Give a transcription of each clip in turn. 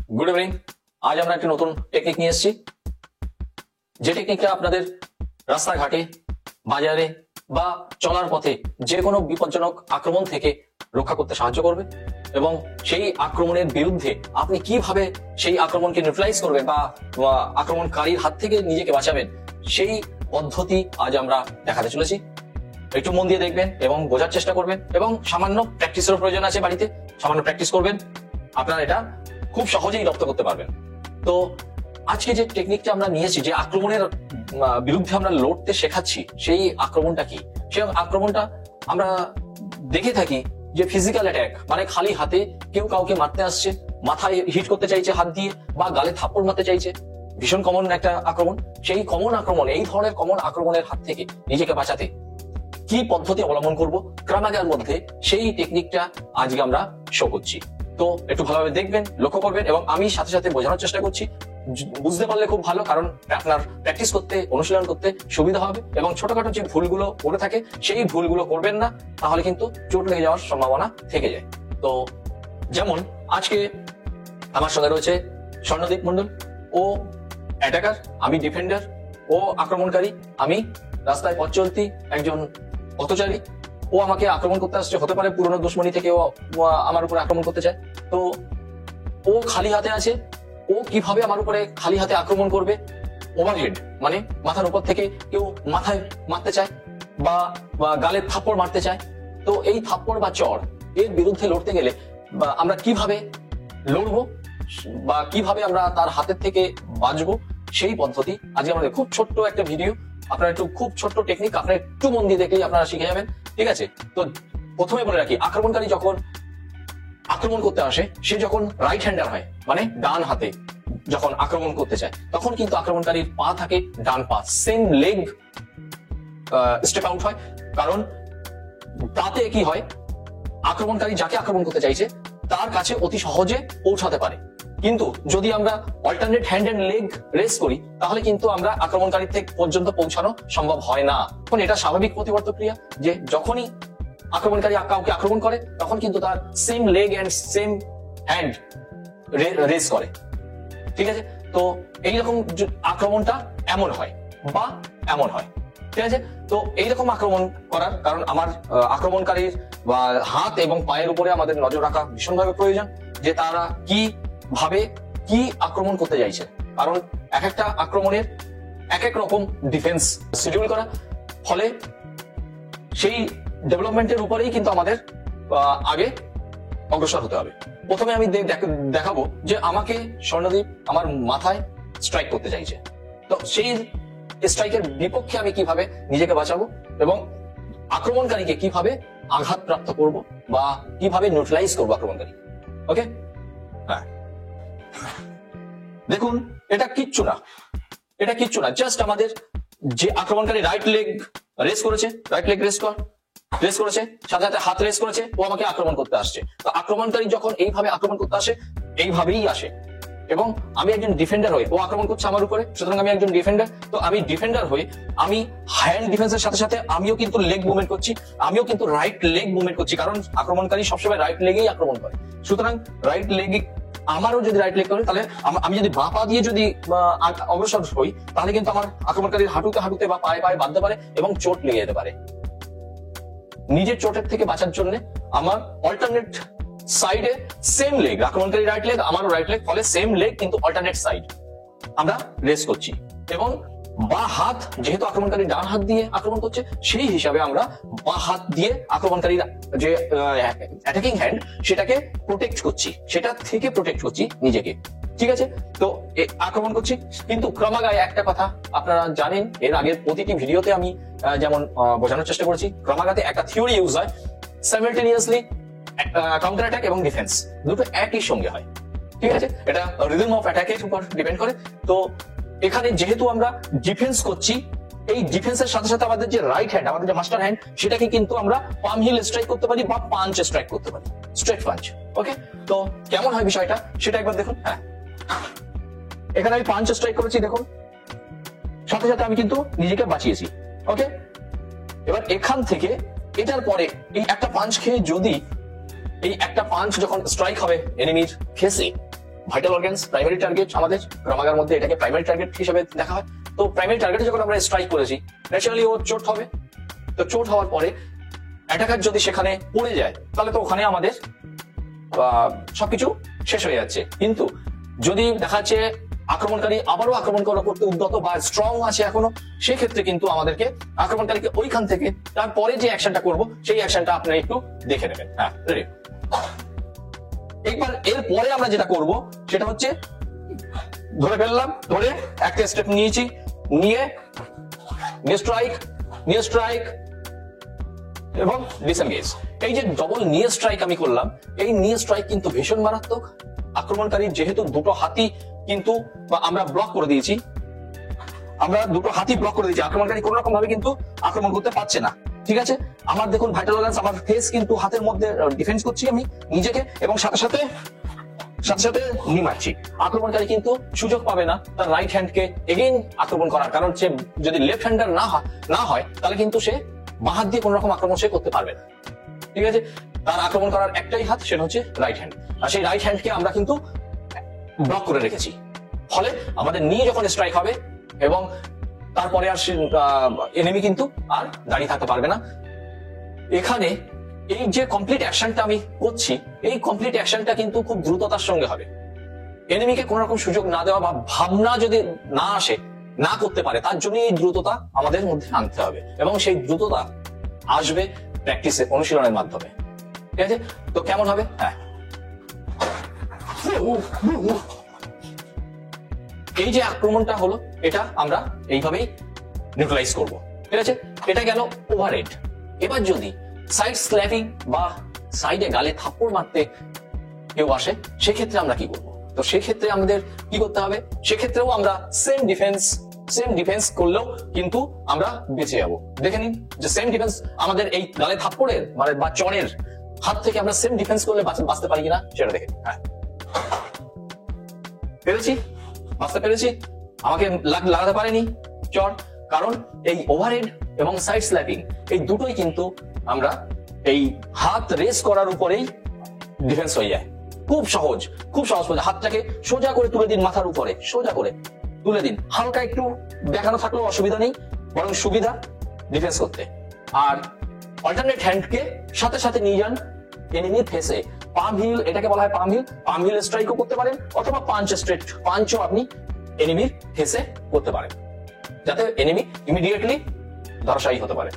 Good evening. আজ আমরা একটা নতুন টেকনিক নিয়ে এসেছি, যে টেকনিকটা আপনাদের রাস্তাঘাটে, বাজারে বা চলার পথে যে কোনো বিপজ্জনক আক্রমণ থেকে রক্ষা করতে সাহায্য করবে এবং সেই আক্রমণের বিরুদ্ধে আপনি কিভাবে সেই আক্রমণকে নিউট্রালাইজ করবেন বা আক্রমণকারীর হাত থেকে নিজেকে বাঁচাবেন, সেই পদ্ধতি আজ আমরা দেখাতে চলেছি। একটু মন দিয়ে দেখবেন এবং বোঝার চেষ্টা করবেন এবং সামান্য প্র্যাকটিসেরও প্রয়োজন আছে। বাড়িতে সামান্য প্র্যাকটিস করবেন, আপনারা এটা খুব সহজেই রপ্ত করতে পারবেন। তো আজকে যে টেকনিকটা আমরা নিয়েছি, যে আক্রমণের বিরুদ্ধে আমরা লড়তে শেখাচ্ছি, সেই আক্রমণটা কি? সেই আক্রমণটা আমরা দেখে থাকি যে ফিজিক্যাল অ্যাটাক, মানে খালি হাতে কেউ কাউকে মারতে আসছে, মাথায় হিট করতে চাইছে হাত দিয়ে বা গালে থাপ্পড় মারতে চাইছে। ভীষণ কমন একটা আক্রমণ। সেই কমন আক্রমণ, এই ধরনের কমন আক্রমণের হাত থেকে নিজেকে বাঁচাতে কি পদ্ধতি অবলম্বন করব ক্রামাগার মধ্যে, সেই টেকনিকটা আজকে আমরা শো করছি। তো একটু ভালোভাবে দেখবেন, লক্ষ্য করবেন এবং আমি সাথে সাথে বোঝানোর চেষ্টা করছি। বুঝতে পারলে খুব ভালো, কারণ আপনার প্র্যাকটিস করতে, অনুশীলন করতে সুবিধা হবে। এবং ছোটখাটো যে ভুলগুলো করে থাকে, সেই ভুলগুলো করবেন না, তাহলে কিন্তু চোট লেগে যাওয়ার সম্ভাবনা থেকে যায়। তো যেমন আজকে আমার সঙ্গে রয়েছে স্বর্ণদীপ মন্ডল। ও অ্যাটাকার, আমি ডিফেন্ডার। ও আক্রমণকারী, আমি রাস্তায় পথ চলতি একজন পথচারী। ও আমাকে আক্রমণ করতে আসছে, হতে পারে পুরনো দুশ্মনী থেকে ও আমার উপরে আক্রমণ করতে চায়। তো ও খালি হাতে আছে, ও কিভাবে আমার উপরে খালি হাতে আক্রমণ করবে? ওভারহেড, মানে মাথার উপর থেকে কেউ মাথায় মারতে চায় বা গালে থাপ্পড় মারতে চায়। তো এই থাপ্পড় বা চড়, এর বিরুদ্ধে লড়তে গেলে আমরা কিভাবে লড়বো বা কিভাবে আমরা তার হাতের থেকে বাঁচবো, সেই পদ্ধতি আজকে আমাদের খুব ছোট্ট একটা ভিডিও। আপনারা একটু খুব ছোট্ট টেকনিক, আপনারা একটু মন দিয়ে দেখলেই আপনারা শিখে যাবেন। ঠিক আছে? তো প্রথমে বলে রাখি, আক্রমণকারী যখন আক্রমণ করতে আসে, সে যখন রাইট হ্যান্ডার হয়, মানে ডান হাতে যখন আক্রমণ করতে চায়, তখন কিন্তু আক্রমণকারীর পা থাকে ডান পা, সেম লেগ স্টেপ আউট হয়। কারণ তাতে কি হয়, আক্রমণকারী যাকে আক্রমণ করতে চাইছে তার কাছে অতি সহজে পৌঁছাতে পারে। কিন্তু যদি আমরা alternate hand and leg race করি, তাহলে কিন্তু আমরা আক্রমণকারীর থেকে পর্যন্ত পৌঁছানো সম্ভব হয় না। এখন এটা স্বাভাবিক প্রতিবর্তক ক্রিয়া, যে যখনই আক্রমণকারী কাউকে আক্রমণ করে, তখন কিন্তু তার same leg and same hand race করে। ঠিক আছে? তো এইরকম আক্রমণটা এমন হয় বা এমন হয়। ঠিক আছে? তো এইরকম আক্রমণ করার কারণ, আমার আক্রমণকারীর বা হাত এবং পায়ের উপরে আমাদের নজর রাখা ভীষণভাবে প্রয়োজন, যে তারা কি আক্রমণ করতে চাইছে। কারণ এক একটা আক্রমণের এক এক রকম ডিফেন্স শিডিউল করা, ফলে সেই ডেভেলপমেন্টের উপরেই কিন্তু আমাদের আগে অগ্রসর হতে হবে। প্রথমে আমি দেখাবো যে আমাকে স্বর্ণদীপ আমার মাথায় স্ট্রাইক করতে চাইছে। তো সেই স্ট্রাইকের বিপক্ষে আমি কিভাবে নিজেকে বাঁচাবো এবং আক্রমণকারীকে কিভাবে আঘাতপ্রাপ্ত করব বা কিভাবে নিউট্রালাইজ করবো আক্রমণকারী। ওকে? হ্যাঁ, দেখুন, এটা কিচ্ছু না, জাস্ট আমাদের যে আক্রমণকারী রাইট লেগ রেস করেছে, সাথে সাথে হাত রেস করেছে, ও আমাকে আক্রমণ করতে আসছে। তো আক্রমণকারী যখন এইভাবে আক্রমণ করতে আসে, এইভাবেই আসে। এবং আমি একজন ডিফেন্ডার হয়ে, ও আক্রমণ করছে আমার উপরে, সুতরাং আমি একজন ডিফেন্ডার। তো আমি ডিফেন্ডার হয়ে আমি হ্যান্ড ডিফেন্সের সাথে সাথে আমিও কিন্তু লেগ মুভমেন্ট করছি, আমিও কিন্তু রাইট লেগ মুভমেন্ট করছি, কারণ আক্রমণকারী সবসময় রাইট লেগেই আক্রমণ করে। সুতরাং রাইট লেগে আমারও যদি রাইট লেগ করে, তাহলে আমি যদি বাঁ পা দিয়ে যদি অগ্রসর হই, তাহলে কিন্তু আমার আক্রমণকারীর হাঁটুতে বা পায়ে বাঁধতে পারে এবং চোট লেগে যেতে পারে। নিজের চোটের থেকে বাঁচার জন্য আমার অল্টারনেট সাইডে সেম লেগ, আক্রমণকারী রাইট লেগ, আমারও রাইট লেগ, ফলে সেম লেগ কিন্তু অল্টারনেট সাইড আমরা রেস করছি। এবং বা হাত, যেহেতু আক্রমণকারী ডান হাত দিয়ে আক্রমণ করছে, সেই হিসাবে আমরা বা হাত দিয়ে আক্রমণকারীর যে অ্যাটাকিং হ্যান্ড, সেটাকে প্রোটেক্ট করছি, সেটা থেকে প্রোটেক্ট করছি নিজেকে। ঠিক আছে? তো আক্রমণ করছি, কিন্তু ক্রমাগায় একটা কথা আপনারা জানেন, এর আগের প্রতিটি ভিডিওতে আমি যেমন বোঝানোর চেষ্টা করেছি, ক্রমাগাতে একটা থিওরি ইউজ হয়, সাইমালটেনিয়াসলি কাউন্টার অ্যাটাক এবং ডিফেন্স দুটো একই সঙ্গে হয়। ঠিক আছে? এটা রিদম অফ অ্যাটাকের উপর ডিপেন্ড করে। তো এখানে যেহেতু আমরা ডিফেন্স করছি, এই ডিফেন্সের সাথে সাথে আমাদের যে রাইট হ্যান্ড, আমাদের যে মাস্টার হ্যান্ড, সেটাকে কিন্তু আমরা পাম হিল স্ট্রাইক করতে পারি বা পাঞ্চ স্ট্রাইক করতে পারি, স্ট্রেট পাঞ্চ। ওকে? তো কেমন হয় বিষয়টা, সেটা একবার দেখুন। হ্যাঁ, এখানে আমি পাঞ্চ স্ট্রাইক করেছি, দেখুন, সাথে সাথে আমি কিন্তু নিজেকে বাঁচিয়েছি। ওকে? এবার এখান থেকে এটার পরে এই একটা পাঞ্চ খেয়ে, যদি এই একটা পাঞ্চ যখন স্ট্রাইক হবে এনিমির ফেসে ভাইটাল অর্গানস প্রাইমারি টার্গেট, আমাদের ক্রমাগার মধ্যে এটাকে প্রাইমারি টার্গেট হিসেবে দেখা হয়। তো প্রাইমারি টার্গেটে যখন আমরা স্ট্রাইক করেছি, ন্যাচারালি ও চোট হবে। তো চোট হওয়ার পরে অ্যাটাকার যদি সেখানে পড়ে যায়, তাহলে তো ওখানে আমাদের সবকিছু শেষ হয়ে যাচ্ছে। কিন্তু যদি দেখা যাচ্ছে আক্রমণকারী আবারও আক্রমণ করতে উদ্যত বা স্ট্রং আছে এখনো, সেক্ষেত্রে কিন্তু আমাদেরকে আক্রমণকারীকে ওইখান থেকে তারপরে যে অ্যাকশনটা করব, সেই অ্যাকশনটা আপনারা একটু দেখে নেবেন। হ্যাঁ, রেডি। একবার এর পরে আমরা যেটা করব সেটা হচ্ছে, ধরে ফেললাম, ধরে একটা স্টেপ নিয়েছি, নিয়ে নিয়ে স্ট্রাইক এবং ডিসএনগেজ। এই যে ডবল নিয়ে স্ট্রাইক আমি করলাম, এই নিয়ে স্ট্রাইক কিন্তু ভীষণ মারাত্মক। আক্রমণকারী যেহেতু দুটো হাতি কিন্তু আমরা ব্লক করে দিয়েছি, আক্রমণকারী কোন রকম ভাবে কিন্তু আক্রমণ করতে পারছে না। ঠিক আছে, আমার দেখুন ভাইটাল অর্গানস, আমার ফেস কিন্তু হাতের মধ্যে ডিফেন্স করছি আমি নিজেকে, এবং সাথে সাথে নিমাচ্ছি। আক্রমণকারী কিন্তু সুযোগ পাবে না তার রাইট হ্যান্ডকে এগেইন আক্রমণ করার, কারণ সে যদি লেফট হ্যান্ডার না হয় তাহলে কিন্তু সে বাঁ হাত দিয়ে কোন রকম আক্রমণ সে করতে পারবে না। ঠিক আছে, তার আক্রমণ করার একটাই হাত, সেটা হচ্ছে রাইট হ্যান্ড। আর সেই রাইট হ্যান্ডকে আমরা কিন্তু ব্লক করে রেখেছি। ফলে আমাদের নিয়ে যখন স্ট্রাইক হবে এবং তারপরে আর এনিমি কিন্তু আর দাঁড়িয়ে থাকতে পারবে না। এখানে এই যে কমপ্লিট অ্যাকশনটা আমি করছি, এই কমপ্লিট অ্যাকশনটা কিন্তু খুব দ্রুততার সঙ্গে হবে। এনিমিকে কোন রকম সুযোগ না দেওয়া বা ভাবনা যদি না আসে, না করতে পারে, তার জন্য এই দ্রুততা আমাদের মধ্যে আনতে হবে, এবং সেই দ্রুততা আসবে প্র্যাকটিসে, অনুশীলনের মাধ্যমে। ঠিক আছে, তো কেমন হবে? হ্যাঁ, এই যে আক্রমণটা হলো, এটা আমরা এইভাবেই নিউট্রালাইজ করব। ঠিক আছে, এটা গেল ওভারহেড। এবার যদি সাইড স্ল্যাপিং বা সাইডে গালে থাপ্পড় মারতে কেউ আসে, সেক্ষেত্রে আমরা কি করবো? তো সেক্ষেত্রে আমাদের কি করতে হবে? সেক্ষেত্রেও আমরা সেম ডিফেন্স করলেও কিন্তু আমরা বেঁচে যাবো। দেখে নিন যে সেম ডিফেন্স আমাদের এই গালে থাপ্পড়ের মানে বা চড়ের হাত থেকে আমরা সেম ডিফেন্স করলে বাঁচতে পারি কিনা সেটা দেখে। হ্যাঁ, বাঁচতে পেরেছি। আমাকে লাগাতে পারেনি চড়, কারণ এই ওভারহেড এবং সাইড স্ল্যাপিং এই দুটোই কিন্তু আমরা এই হাত রেস করার উপরেই ডিফেন্স হয়ে যায়। খুব সহজ হাতটাকে সোজা করে তুলে দিন, মাথার উপরে সোজা করে তুলে দিন। হালকা একটু দেখানো থাকলেও অসুবিধা নেই, বরং সুবিধা ডিফেন্স করতে। আর অল্টারনেট হ্যান্ডকে সাথে সাথে নিয়ে যান এনিমির ফেসে। পাম হিল, এটাকে বলা হয় পাম হিল স্ট্রাইকও করতে পারেন, অথবা পাঞ্চও আপনি এনিমির ফেসে করতে পারেন, যাতে এনিমি ইমিডিয়েটলি ধরাশায়ী হতে পারে।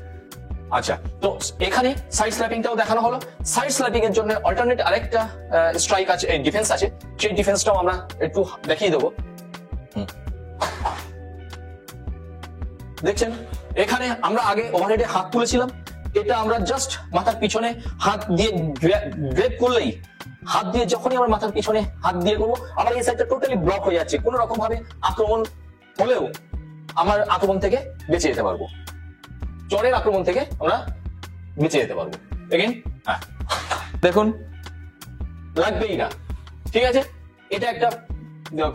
আচ্ছা, তো এখানে সাইড স্ল্যাপিংটাও দেখানো হলো। সাইড স্ল্যাপিং এর জন্য অল্টারনেট আরেকটা স্ট্রাইক আছে, ডিফেন্স আছে, সেই ডিফেন্সটাও আমরা একটু দেখিয়ে দেবো। দেখছেন, এখানে আমরা আগে ওভারহেডে হাত তুলেছিলাম, এটা আমরা জাস্ট মাথার পিছনে হাত দিয়ে গ্রেপ করলেই, হাত দিয়ে যখনই আমরা মাথার পিছনে হাত দিয়ে করবো, আমার এই সাইডটা টোটালি ব্লক হয়ে যাচ্ছে। কোন রকম ভাবে আক্রমণ হলেও আমার আক্রমণ থেকে বেঁচে যেতে পারবো, চরের আক্রমণ থেকে আমরা বেঁচে যেতে পারবো। এগেইন, হ্যাঁ, দেখুন লাগবেই না। ঠিক আছে, এটা একটা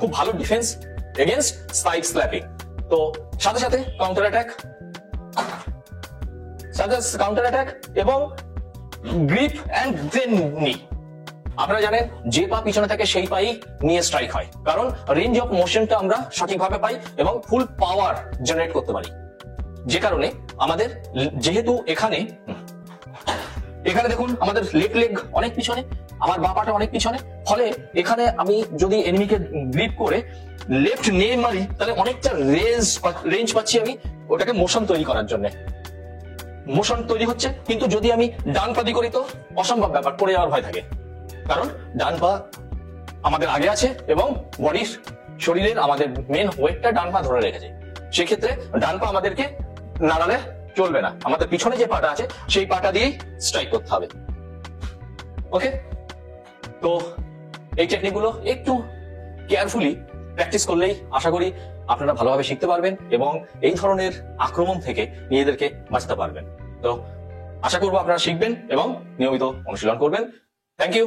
খুব ভালো ডিফেন্স এগেইনস্ট সাইড স্ল্যাপিং। তো সাথে সাথে কাউন্টার অ্যাটাক এবং গ্রিপ এন্ড দেন নি। আপনারা জানেন যে পা পিছনে থাকে সেই পাই নিয়ে স্ট্রাইক হয়, কারণ রেঞ্জ অফ মোশনটা আমরা সঠিকভাবে পাই এবং ফুল পাওয়ার জেনারেট করতে পারি। যে কারণে আমাদের যেহেতু এখানে দেখুন আমাদের লেগ অনেক পিছনে, আমার বাঁ পাটা অনেক পিছনে, ফলে এখানে আমি যদি এনিমিকে গ্রিপ করে লেফট নে মারি, তাহলে অনেকটা রেঞ্জ পাচ্ছি আমি ওটাকে মোশন তৈরি করার জন্য। মোশন তৈরি হচ্ছে, কিন্তু যদি আমি ডান পা দিয়ে করি তো অসম্ভব ব্যাপার, পড়ে যাওয়ার ভয় থাকে, কারণ ডান পা আমাদের আগে আছে এবং শরীরের আমাদের মেন ওয়েটটা ডান পা ধরে রেখেছে। সেক্ষেত্রে ডান পা আমাদেরকে নাড়ালে চলবে না, আমাদের পিছনে যে পাটা আছে সেই পাটা দিয়েই স্ট্রাইক করতে হবে। ওকে, তো এই টেকনিকগুলো একটু কেয়ারফুলি প্র্যাকটিস করলেই আশা করি আপনারা ভালোভাবে শিখতে পারবেন এবং এই ধরনের আক্রমণ থেকে নিজেদেরকে বাঁচতে পারবেন। তো আশা করবো আপনারা শিখবেন এবং নিয়মিত অনুশীলন করবেন। Thank you.